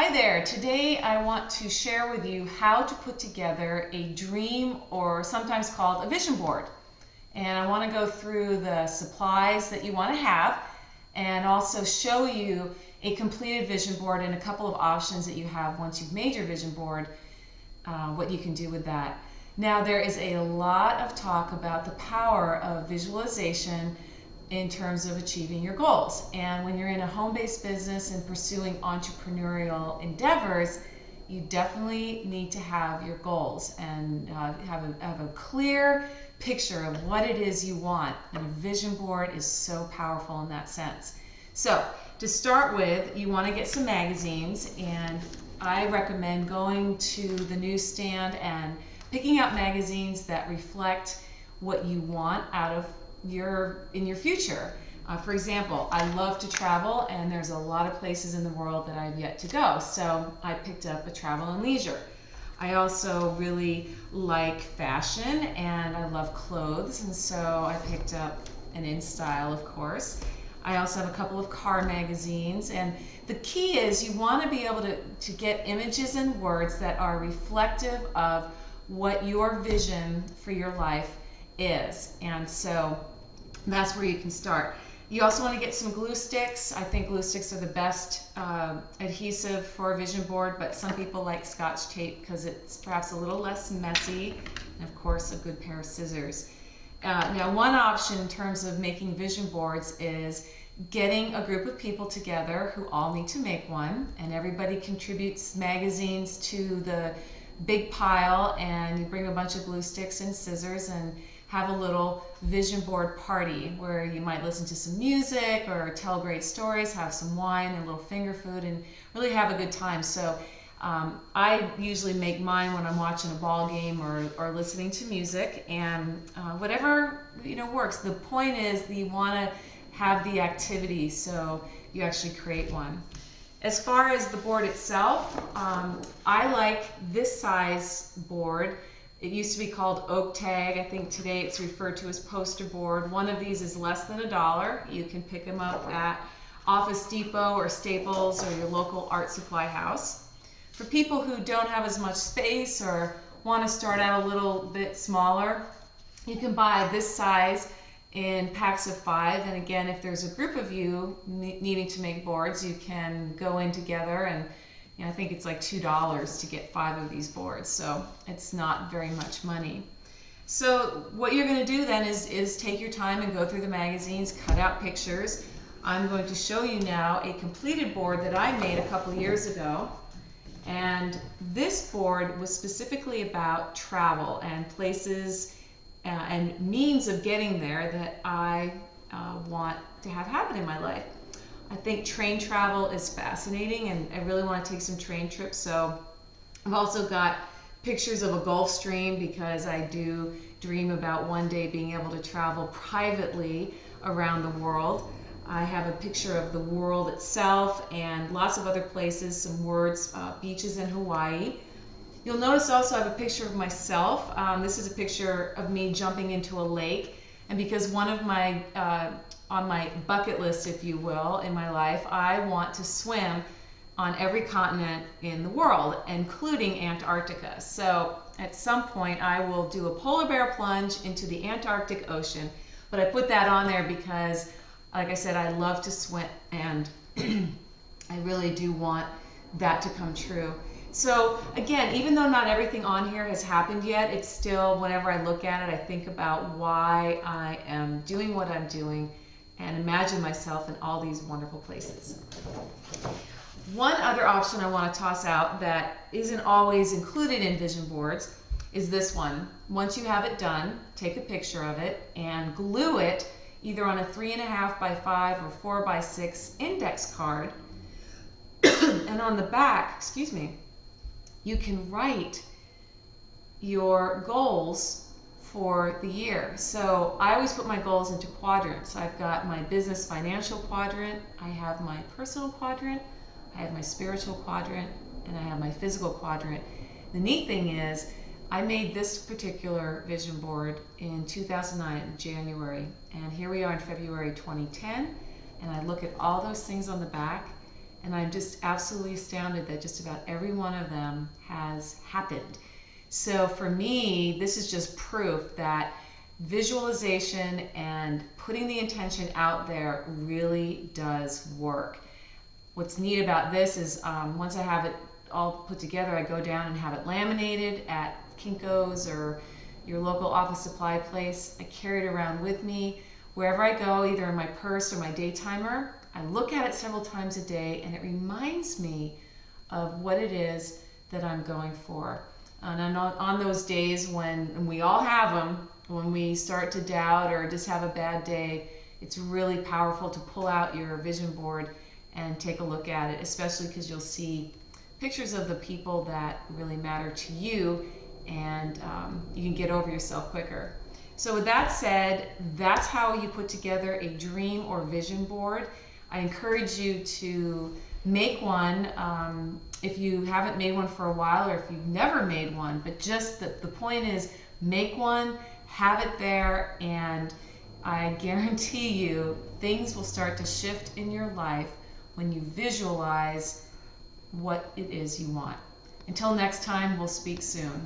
Hi there. Today I want to share with you how to put together a dream, or sometimes called a vision board. And I want to go through the supplies that you want to have and also show you a completed vision board and a couple of options that you have once you've made your vision board, what you can do with that. Now, there is a lot of talk about the power of visualization in terms of achieving your goals. And when you're in a home-based business and pursuing entrepreneurial endeavors, you definitely need to have your goals and have a clear picture of what it is you want. And a vision board is so powerful in that sense. So to start with, you want to get some magazines, and I recommend going to the newsstand and picking out magazines that reflect what you want out of in your future. For example, I love to travel, and there's a lot of places in the world that I've yet to go, so I picked up a travel and leisure. I also really like fashion and I love clothes, and so I picked up an InStyle, of course. I also have a couple of car magazines, and the key is you want to be able to get images and words that are reflective of what your vision for your life is, and so that's where you can start. You also want to get some glue sticks. I think glue sticks are the best adhesive for a vision board, but some people like Scotch tape because it's perhaps a little less messy, and of course a good pair of scissors. Now, one option in terms of making vision boards is getting a group of people together who all need to make one, and everybody contributes magazines to the big pile, and you bring a bunch of glue sticks and scissors and have a little vision board party where you might listen to some music or tell great stories, have some wine and a little finger food, and really have a good time. So I usually make mine when I'm watching a ball game or listening to music, and whatever works. The point is that you want to have the activity, so you actually create one. As far as the board itself, I like this size board. It used to be called Oak Tag. I think today it's referred to as poster board. One of these is less than $1. You can pick them up at Office Depot or Staples or your local art supply house. For people who don't have as much space or want to start out a little bit smaller, you can buy this size in packs of 5. And again, if there's a group of you needing to make boards, you can go in together, and I think it's like $2 to get 5 of these boards, so it's not very much money. So what you're going to do then is take your time and go through the magazines, cut out pictures. I'm going to show you now a completed board that I made a couple years ago, and this board was specifically about travel and places and means of getting there that I want to have happen in my life. I think train travel is fascinating, and I really want to take some train trips. So I've also got pictures of a Gulf Stream because I do dream about one day being able to travel privately around the world. I have a picture of the world itself and lots of other places, some words, beaches in Hawaii. You'll notice also I have a picture of myself. This is a picture of me jumping into a lake, and because one of my on my bucket list, if you will, in my life, I want to swim on every continent in the world, including Antarctica. So at some point I will do a polar bear plunge into the Antarctic Ocean, but I put that on there because, like I said, I love to swim, and I really do want that to come true. So again, even though not everything on here has happened yet, it's still, whenever I look at it, I think about why I am doing what I'm doing and imagine myself in all these wonderful places. One other option I want to toss out that isn't always included in vision boards is this one. Once you have it done, take a picture of it and glue it either on a 3.5 by 5 or 4 by 6 index card. And on the back, excuse me, you can write your goals for the year. So I always put my goals into quadrants. I've got my business financial quadrant, I have my personal quadrant, I have my spiritual quadrant, and I have my physical quadrant. The neat thing is I made this particular vision board in 2009 in January, and here we are in February 2010, and I look at all those things on the back, And I'm just absolutely astounded that just about every one of them has happened. So for me, this is just proof that visualization and putting the intention out there really does work. What's neat about this is once I have it all put together, I go down and have it laminated at Kinko's or your local office supply place. I carry it around with me wherever I go, either in my purse or my day timer. I look at it several times a day, and it reminds me of what it is that I'm going for. And on those days when, and we all have them, when we start to doubt or just have a bad day, it's really powerful to pull out your vision board and take a look at it, especially because you'll see pictures of the people that really matter to you, and you can get over yourself quicker. So with that said, that's how you put together a dream or vision board. I encourage you to make one if you haven't made one for a while, or if you've never made one, but just the point is, make one, have it there, and I guarantee you things will start to shift in your life when you visualize what it is you want. Until next time, we'll speak soon.